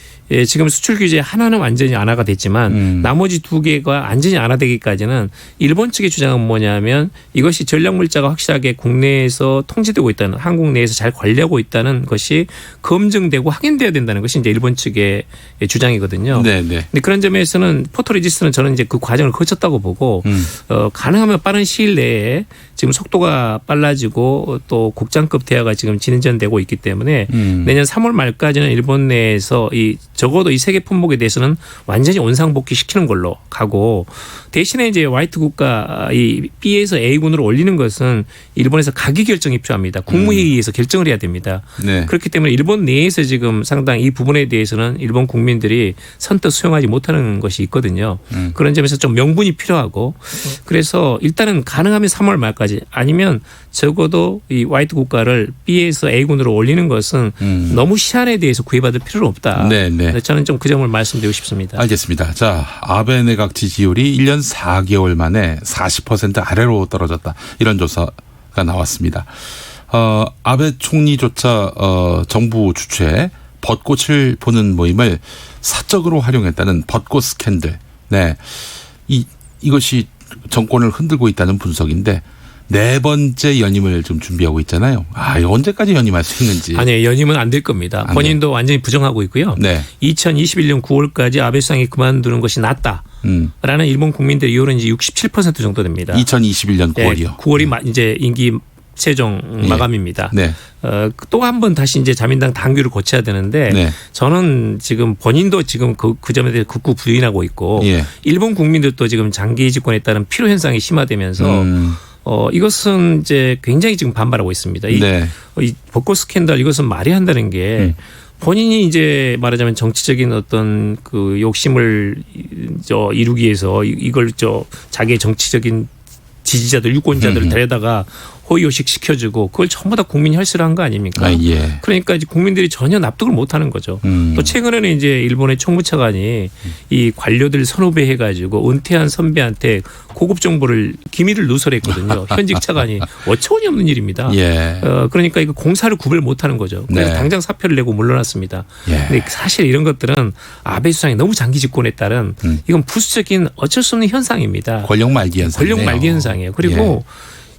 지금 수출 규제 하나는 완전히 완화가 됐지만 나머지 두 개가 완전히 완화되기까지는 일본 측의 주장은 뭐냐면 이것이 전략물자가 확실하게 국내에서 통제되고 있다는 한국 내에서 잘 관리하고 있다는 것이 검증되고 확인돼야 된다는 것이 이제 일본 측의 주장이거든요. 네, 네. 근데 그런 점에서는 포토레지스트는 저는 이제 그 과정을 거쳤다고 보고 가능하면 빠른 시일 내에 지금 속도가 빨라지고 또 국장급 대화가 지금 진전되고 있기 때문에 내년 3월 말까지는 일본 내에서 적어도 이 세계 품목에 대해서는 완전히 원상복귀 시키는 걸로 가고 대신에 이제 화이트 국가 이 B에서 A군으로 올리는 것은 일본에서 가기 결정이 필요합니다. 국무회의에서 결정을 해야 됩니다. 네. 그렇기 때문에 일본 내에서 지금 상당히 이 부분에 대해서는 일본 국민들이 선뜻 수용하지 못하는 것이 있거든요. 그런 점에서 좀 명분이 필요하고 그래서 일단은 가능하면 3월 말까지 아니면 적어도 이 화이트 국가를 B에서 A군으로 올리는 것은 너무 시한에 대해서 구애받을 필요는 없다. 네, 네. 저는 좀 그 점을 말씀드리고 싶습니다. 알겠습니다. 자, 아베 내각 지지율이 1년 4개월 만에 40% 아래로 떨어졌다. 이런 조사가 나왔습니다. 아베 총리조차 정부 주최 벚꽃을 보는 모임을 사적으로 활용했다는 벚꽃 스캔들. 네, 이것이 정권을 흔들고 있다는 분석인데 네 번째 연임을 좀 준비하고 있잖아요. 이거 언제까지 연임할 수 있는지. 아니, 연임은 안 될 겁니다. 안 본인도 완전히 부정하고 있고요. 네. 2021년 9월까지 아베 수상이 그만두는 것이 낫다라는 일본 국민들의 이유는 이제 67% 정도 됩니다. 2021년 9월이요. 9월이 이제 임기 최종 마감입니다. 네. 또 한 번 다시 이제 자민당 당규를 고쳐야 되는데 네. 저는 지금 본인도 지금 그 점에 대해 극구 부인하고 있고 예. 일본 국민들도 지금 장기 집권에 따른 피로 현상이 심화되면서 이것은 이제 굉장히 지금 반발하고 있습니다. 네. 이 벚꽃 스캔들 이것은 말이 한다는 게 본인이 이제 말하자면 정치적인 어떤 그 욕심을 이루기 위해서 이걸 자기의 정치적인 지지자들 유권자들을 데려다가 호의호식 시켜주고 그걸 전부 다 국민이 혈세를 거 아닙니까? 예. 그러니까 이제 국민들이 전혀 납득을 못하는 거죠. 또 최근에는 이제 일본의 총무차관이 이 관료들 선후배 해가지고 은퇴한 선배한테 고급 정보를 기밀을 누설했거든요. 현직 차관이 어처구니 없는 일입니다. 예. 그러니까 이거 공사를 구별 못하는 거죠. 그래서 네. 당장 사표를 내고 물러났습니다. 예. 근데 사실 이런 것들은 아베 수상이 너무 장기 집권에 따른 이건 부수적인 어쩔 수 없는 현상입니다. 권력 말기 현상. 권력 말기 현상이에요. 그리고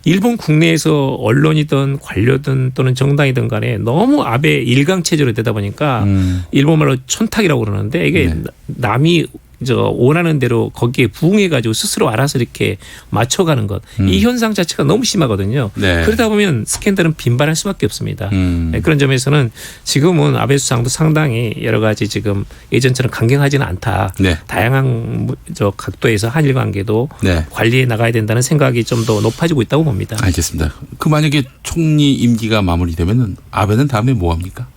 일본 국내에서 언론이든 관료든 또는 정당이든 간에 너무 아베 일강 체제로 되다 보니까 일본말로 촌탁이라고 그러는데 이게 남이 원하는 대로 거기에 부응해가지고 스스로 알아서 이렇게 맞춰가는 것. 이 현상 자체가 너무 심하거든요. 네. 그러다 보면 스캔들은 빈발할 수밖에 없습니다. 네, 그런 점에서는 지금은 아베 수상도 상당히 여러 가지 지금 예전처럼 강경하지는 않다. 네. 다양한 각도에서 한일 관계도 네. 관리해 나가야 된다는 생각이 좀 더 높아지고 있다고 봅니다. 알겠습니다. 그 만약에 총리 임기가 마무리되면은 아베는 다음에 뭐 합니까?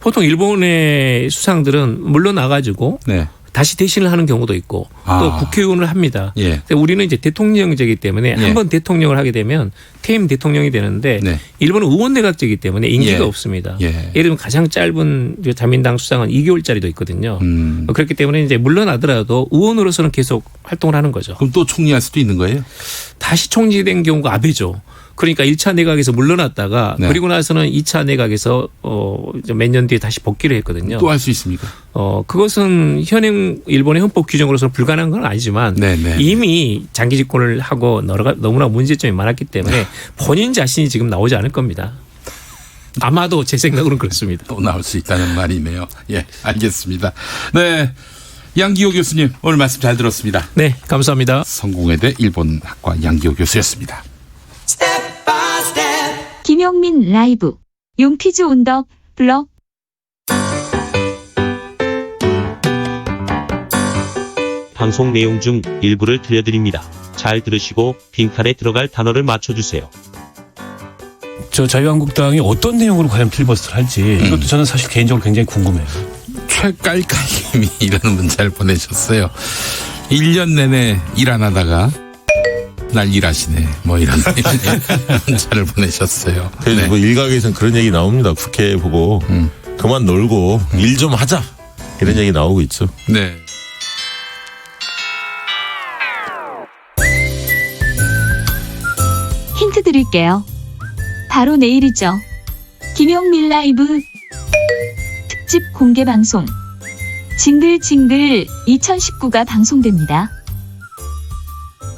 보통 일본의 수상들은 물러나가지고 네. 다시 대신을 하는 경우도 있고 또 국회의원을 합니다. 예. 근데 우리는 이제 대통령제이기 때문에 예. 한 번 대통령을 하게 되면 퇴임 대통령이 되는데 네. 일본은 의원내각제이기 때문에 임기가 예. 없습니다. 예. 예를 들면 가장 짧은 자민당 수상은 2개월짜리도 있거든요. 그렇기 때문에 이제 물러나더라도 의원으로서는 계속 활동을 하는 거죠. 그럼 또 총리할 수도 있는 거예요? 다시 총리된 경우가 아베죠. 그러니까 1차 내각에서 물러났다가 네. 그리고 나서는 2차 내각에서 몇 년 뒤에 다시 복귀를 했거든요. 또 할 수 있습니까? 그것은 현행 일본의 헌법 규정으로서는 불가능한 건 아니지만 네네. 이미 장기 집권을 하고 너무나 문제점이 많았기 때문에 본인 자신이 지금 나오지 않을 겁니다. 아마도 제 생각으로는 그렇습니다. 또 나올 수 있다는 말이네요. 예, 알겠습니다. 네. 양기호 교수님 오늘 말씀 잘 들었습니다. 네, 감사합니다. 성공회대 일본학과 양기호 교수였습니다. 김용민 라이브 용피즈 온더 블럭 방송 내용 중 일부를 들려드립니다. 잘 들으시고 빈칸에 들어갈 단어를 맞춰주세요. 저 자유한국당이 어떤 내용으로 과연 필버스터를 할지 이것도 저는 사실 개인적으로 굉장히 궁금해요. 최깔깔님이 이런 문자를 보내셨어요. 1년 내내 일 안 하다가 날 일하시네. 뭐 이런 문자를 보내셨어요. 그래서 네. 뭐 일각에서는 그런 얘기 나옵니다. 국회 보고 그만 놀고 일 좀 하자 이런 얘기 나오고 있죠. 네. 힌트 드릴게요. 바로 내일이죠. 김용민 라이브 특집 공개 방송 징글징글 2019가 방송됩니다.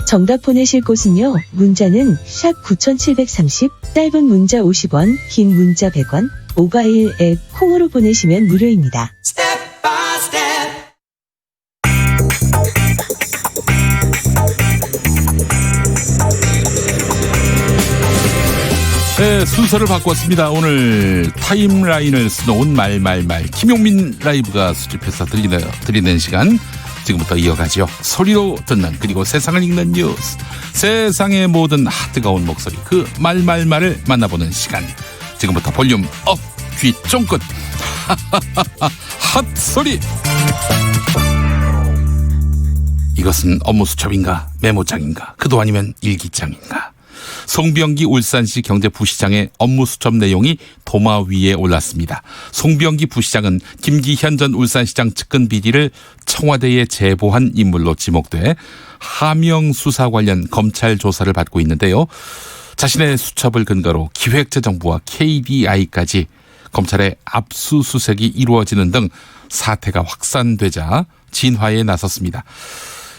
정답 보내실 곳은요. 문자는 샵 9730, 짧은 문자 50원, 긴 문자 100원, 모바일 앱 콩으로 보내시면 무료입니다. 네, 순서를 바꿨습니다. 오늘 타임라인을 수놓은 말말말 김용민 라이브가 수집해서 드리는 시간 지금부터 이어가죠. 소리로 듣는 그리고 세상을 읽는 뉴스 세상의 모든 뜨거운 목소리 그 말말말을 만나보는 시간 지금부터 볼륨 업 귀 쫑긋 핫소리 이것은 업무 수첩인가 메모장인가 그도 아니면 일기장인가 송병기 울산시 경제부시장의 업무 수첩 내용이 도마 위에 올랐습니다. 송병기 부시장은 김기현 전 울산시장 측근 비리를 청와대에 제보한 인물로 지목돼 하명 수사 관련 검찰 조사를 받고 있는데요. 자신의 수첩을 근거로 기획재정부와 KDI까지 검찰의 압수수색이 이루어지는 등 사태가 확산되자 진화에 나섰습니다.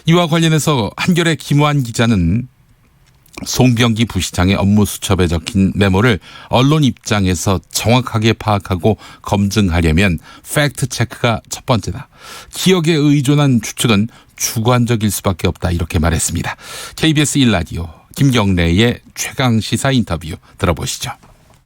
이와 관련해서 한겨레 김환 기자는 송병기 부시장의 업무 수첩에 적힌 메모를 언론 입장에서 정확하게 파악하고 검증하려면 팩트 체크가 첫 번째다. 기억에 의존한 추측은 주관적일 수밖에 없다. 이렇게 말했습니다. KBS 1라디오 김경래의 최강시사 인터뷰 들어보시죠.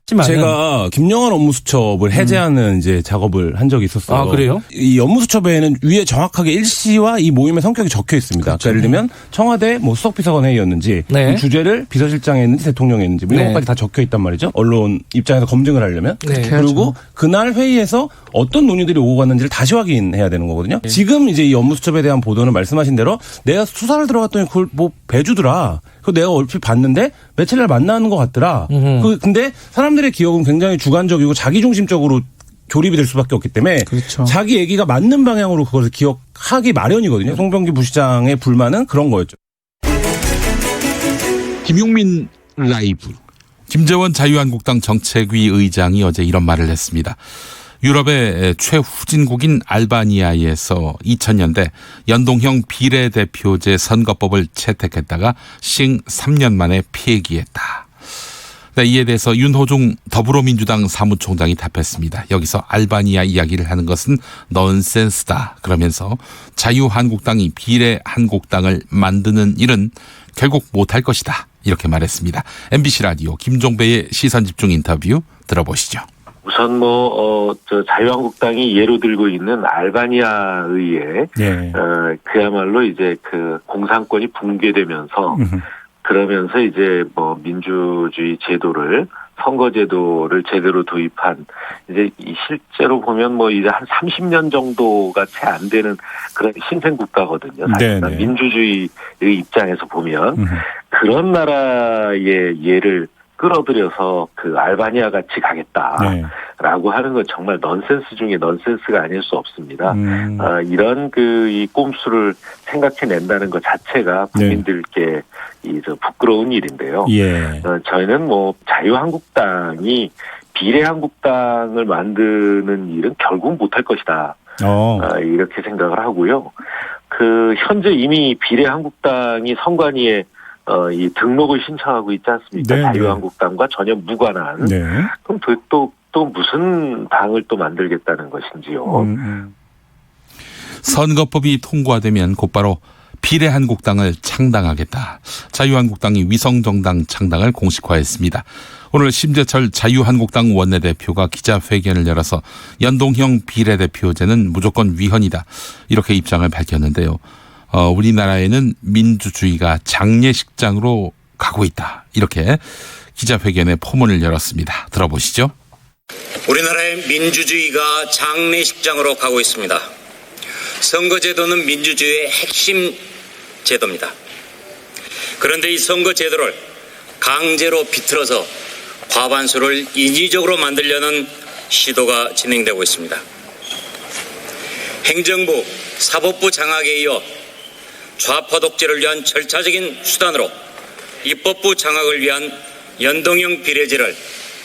제가 김영환 업무수첩을 해제하는 이제 작업을 한 적이 있었어요. 아, 그래요? 이 업무수첩에는 위에 정확하게 일시와 이 모임의 성격이 적혀 있습니다. 그러니까 예를 들면 청와대 뭐 수석비서관 회의였는지 네. 그 주제를 비서실장이 했는지 대통령이 했는지 뭐 이런 네. 것까지 다 적혀 있단 말이죠. 언론 입장에서 검증을 하려면. 네. 그리고 그날 회의에서 어떤 논의들이 오고 갔는지를 다시 확인해야 되는 거거든요. 지금 이제 이 업무수첩에 대한 보도는 말씀하신 대로 내가 수사를 들어갔더니 그걸 뭐 배주더라. 그거 내가 얼핏 봤는데 며칠 날 만나는 것 같더라. 근데 사람들의 기억은 굉장히 주관적이고 자기중심적으로 조립이 될 수밖에 없기 때문에 그렇죠. 자기 얘기가 맞는 방향으로 그것을 기억하기 마련이거든요. 송병기 부시장의 불만은 그런 거였죠. 김용민 라이브. 김재원 자유한국당 정책위 의장이 어제 이런 말을 했습니다. 유럽의 최후진국인 알바니아에서 2000년대 연동형 비례대표제 선거법을 채택했다가 싱 3년 만에 폐기했다. 네, 이에 대해서 윤호중 더불어민주당 사무총장이 답했습니다. 여기서 알바니아 이야기를 하는 것은 넌센스다. 그러면서 자유한국당이 비례한국당을 만드는 일은 결국 못할 것이다. 이렇게 말했습니다. MBC 라디오 김종배의 시선집중 인터뷰 들어보시죠. 우선 자유한국당이 예로 들고 있는 알바니아의회, 그야말로 이제 그 공산권이 붕괴되면서 그러면서 이제 뭐 민주주의 제도를 선거제도를 제대로 도입한 이제 실제로 보면 뭐 이제 한 30년 정도가 채 안 되는 그런 신생 국가거든요. 사실은 민주주의의 입장에서 보면 그런 나라의 예를 끌어들여서 그 알바니아 같이 가겠다라고 하는 건 정말 넌센스 중에 넌센스가 아닐 수 없습니다. 이런 이 꼼수를 생각해낸다는 것 자체가 국민들께 부끄러운 일인데요. 저희는 뭐 자유한국당이 비례한국당을 만드는 일은 결국 못할 것이다. 이렇게 생각을 하고요. 현재 이미 비례한국당이 선관위에 이 등록을 신청하고 있지 않습니까? 자유한국당과 전혀 무관한. 그럼 또 무슨 당을 또 만들겠다는 것인지요. 선거법이 통과되면 곧바로 비례한국당을 창당하겠다. 자유한국당이 위성정당 창당을 공식화했습니다. 오늘 심재철 자유한국당 원내대표가 기자회견을 열어서 연동형 비례대표제는 무조건 위헌이다. 이렇게 입장을 밝혔는데요. 우리나라에는 민주주의가 장례식장으로 가고 있다. 이렇게 기자회견에 포문을 열었습니다. 들어보시죠. 우리나라의 민주주의가 장례식장으로 가고 있습니다. 선거제도는 민주주의의 핵심 제도입니다. 그런데 이 선거제도를 강제로 비틀어서 과반수를 인위적으로 만들려는 시도가 진행되고 있습니다. 행정부, 사법부 장악에 이어 좌파 독재를 위한 절차적인 수단으로 입법부 장악을 위한 연동형 비례제를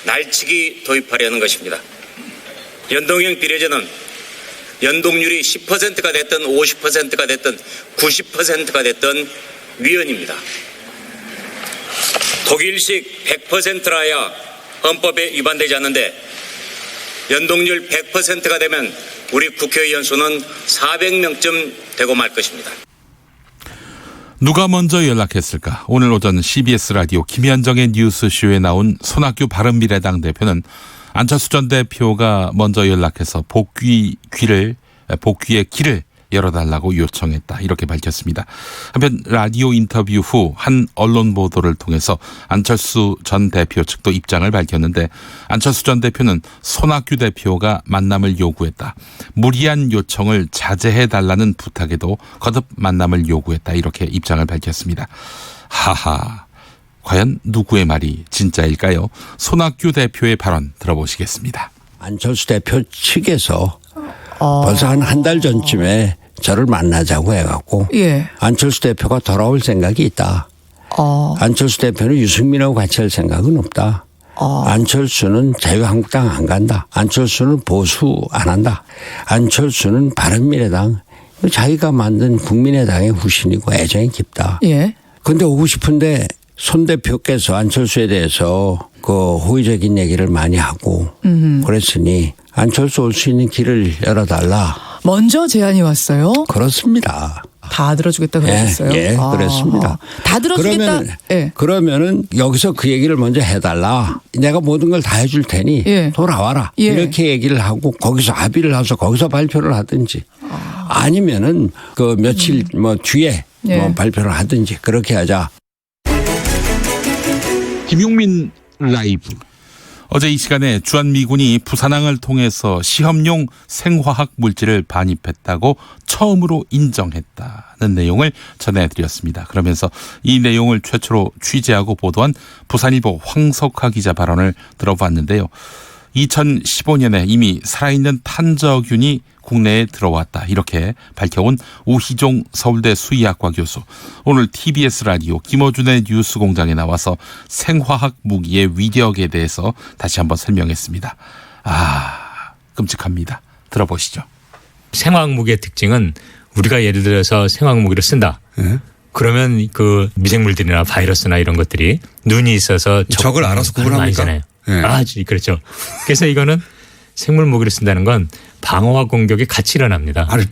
날치기 도입하려는 것입니다. 연동형 비례제는 연동률이 10%가 됐든 50%가 됐든 90%가 됐든 위헌입니다. 독일식 100%라야 헌법에 위반되지 않는데 연동률 100%가 되면 우리 국회의원 수는 400명쯤 되고 말 것입니다. 누가 먼저 연락했을까? 오늘 오전 CBS 라디오 김현정의 뉴스쇼에 나온 손학규 바른미래당 대표는 안철수 전 대표가 먼저 연락해서 복귀의 길을 열어달라고 요청했다. 이렇게 밝혔습니다. 한편 라디오 인터뷰 후 한 언론 보도를 통해서 안철수 전 대표 측도 입장을 밝혔는데 안철수 전 대표는 손학규 대표가 만남을 요구했다. 무리한 요청을 자제해달라는 부탁에도 거듭 만남을 요구했다. 이렇게 입장을 밝혔습니다. 하하. 과연 누구의 말이 진짜일까요? 손학규 대표의 발언 들어보시겠습니다. 안철수 대표 측에서 벌써 한 달 전쯤에 저를 만나자고 해갖고 안철수 대표가 돌아올 생각이 있다. 안철수 대표는 유승민하고 같이 할 생각은 없다. 안철수는 자유한국당 안 간다. 안철수는 보수 안 한다. 안철수는 바른미래당 자기가 만든 국민의당의 후신이고 애정이 깊다. 근데 오고 싶은데 손 대표께서 안철수에 대해서 그 호의적인 얘기를 많이 하고 그랬으니 안철수 올 수 있는 길을 열어달라. 먼저 제안이 왔어요? 그렇습니다. 다 들어주겠다 그러셨어요? 예, 그랬습니다. 다 들어주겠다. 그러면은 여기서 그 얘기를 먼저 해달라. 내가 모든 걸 다 해줄 테니 돌아와라. 이렇게 얘기를 하고 거기서 합의를 해서 거기서 발표를 하든지 아니면은 그 며칠 뭐 뒤에 뭐 발표를 하든지 그렇게 하자. 김용민 라이브. 어제 이 시간에 주한미군이 부산항을 통해서 시험용 생화학 물질을 반입했다고 처음으로 인정했다는 내용을 전해드렸습니다. 그러면서 이 내용을 최초로 취재하고 보도한 부산일보 황석하 기자 발언을 들어봤는데요. 2015년에 이미 살아있는 탄저균이 국내에 들어왔다 이렇게 밝혀온 우희종 서울대 수의학과 교수. 오늘 TBS 라디오 김어준의 뉴스공장에 나와서 생화학 무기의 위력에 대해서 다시 한번 설명했습니다. 끔찍합니다. 들어보시죠. 생화학 무기의 특징은 우리가 예를 들어서 생화학 무기를 쓴다. 그러면 그 미생물들이나 바이러스나 이런 것들이 눈이 있어서 적을 알아서 구분합니까? 그렇죠. 그래서 이거는 생물 무기를 쓴다는 건 방어와 공격이 같이 일어납니다. 아니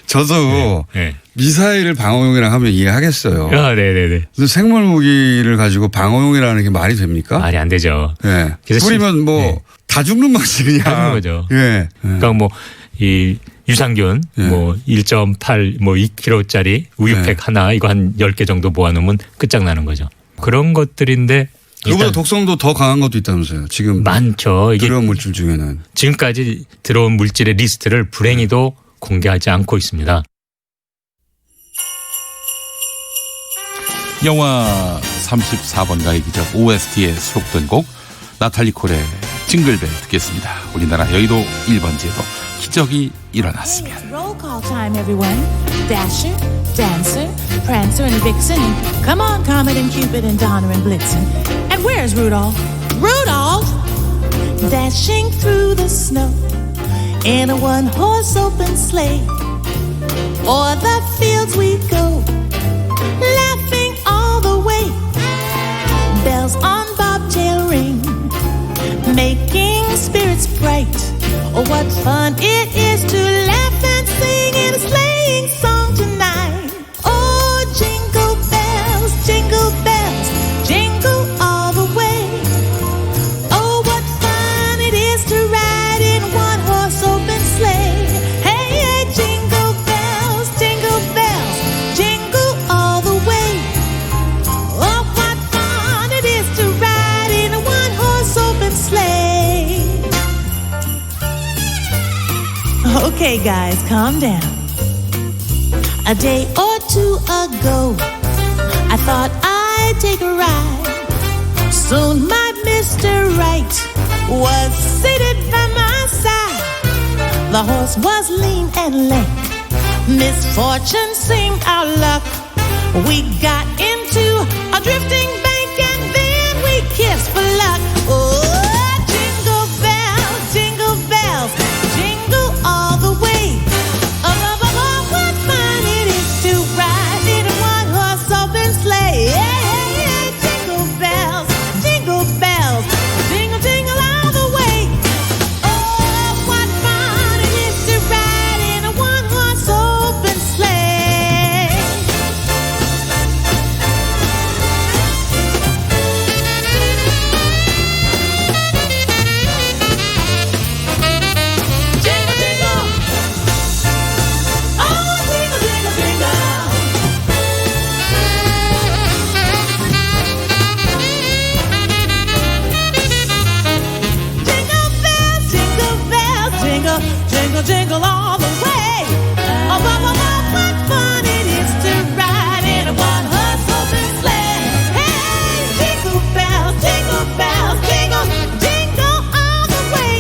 저도 미사일을 방어용이라 하면 이해하겠어요. 네네네. 생물 무기를 가지고 방어용이라는 게 말이 됩니까? 말이 안 되죠. 그래서 뿌리면 뭐 다 죽는 거지 그냥. 다 죽는 거죠. 그러니까 뭐 이 유산균 뭐 1.8 뭐 2kg짜리 우유팩 하나 이거 한 10개 정도 모아놓으면 끝장나는 거죠. 그런 것들인데. 그보다 독성도 더 강한 것도 있다면서요. 지금 많죠. 이게 들어온 물질 중에는. 지금까지 들어온 물질의 리스트를 불행히도 공개하지 않고 있습니다. 영화 34번 가의 기적 OST에 수록된 곡 나탈리 콜의 징글벨 듣겠습니다. 우리나라 여의도 1번지에도 기적이 일어났으면. Roll call time, everyone. Dasher, Dancer, Prancer, and Vixen. Come on, Comet and Cupid and Donner and Blitzen. And where's Rudolph? Rudolph! Dashing through the snow in a one-horse open sleigh. O'er the fields we go, laughing all the way. Bells on bobtail ring, making spirits bright. Oh, what fun it is to laugh and sing in a sleighing song tonight. Oh, jingle bells, jingle all the way. Oh, what fun it is to ride in one horse open sleigh. Hey, hey, jingle bells, jingle all the way. Oh, what fun it is to ride in a one horse open sleigh. Okay, guys, calm down. A day or two ago, I thought I'd take a ride. Soon my Mr. Right was seated by my side. The horse was lean and lank. Misfortune seemed our luck. We got into a drifting bank and then we kissed for luck. Oh, jingle bells, jingle all the way. Oh, what fun it is to ride in a one-horse open sleigh. Hey, jingle bells, jingle all the way. Oh, what fun it is to ride in a one-horse open sleigh. Jingle, jingle. Oh, jingle, jingle, jingle. Jingle, jingle all the way. Oh, what fun it is to ride in a one-horse open sleigh. Hey, jingle bells, jingle all the way.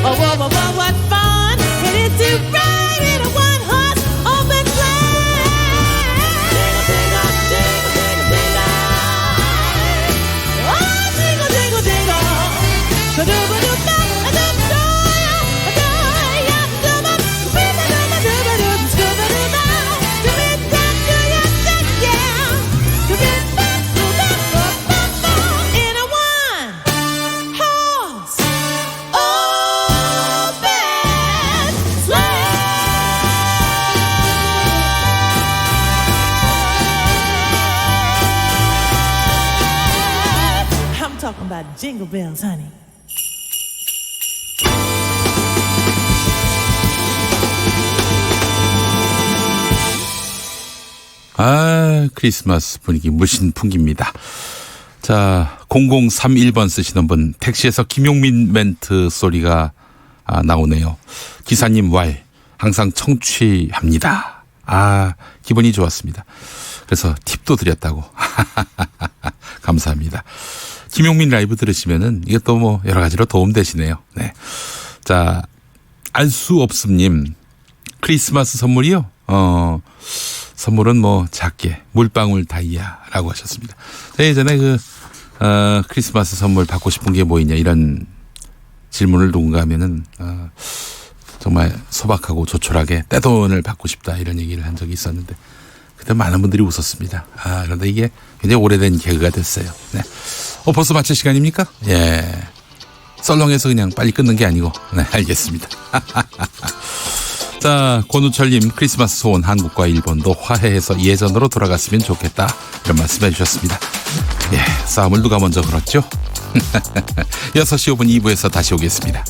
Oh, what fun it is to ride in a one-horse open sleigh. Jingle, jingle. Oh, jingle, jingle. jingle bells, honey. 아, 크리스마스 분위기 물씬 풍깁니다. 자, 0031번 쓰시는 분, 택시에서 김용민 멘트 소리가 나오네요. 기사님 왈, 항상 청취합니다. 아, 기분이 좋았습니다. 그래서 팁도 드렸다고. 감사합니다. 김용민 라이브 들으시면은 이것도 뭐 여러 가지로 도움되시네요. 네. 자, 알 수 없음님, 크리스마스 선물이요? 선물은 뭐 작게 물방울 다이아라고 하셨습니다. 예전에 크리스마스 선물 받고 싶은 게 뭐 있냐 이런 질문을 누군가 하면은 정말 소박하고 조촐하게 떼돈을 받고 싶다 이런 얘기를 한 적이 있었는데 그때 많은 분들이 웃었습니다. 그런데 이게 굉장히 오래된 개그가 됐어요. 네. 벌써 마칠 시간입니까? 예. 썰렁해서 그냥 빨리 끊는 게 아니고. 네, 알겠습니다. 자, 권우철님 크리스마스 소원 한국과 일본도 화해해서 예전으로 돌아갔으면 좋겠다 이런 말씀해 주셨습니다. 예, 싸움을 누가 먼저 걸었죠? 6시 5분 2부에서 다시 오겠습니다.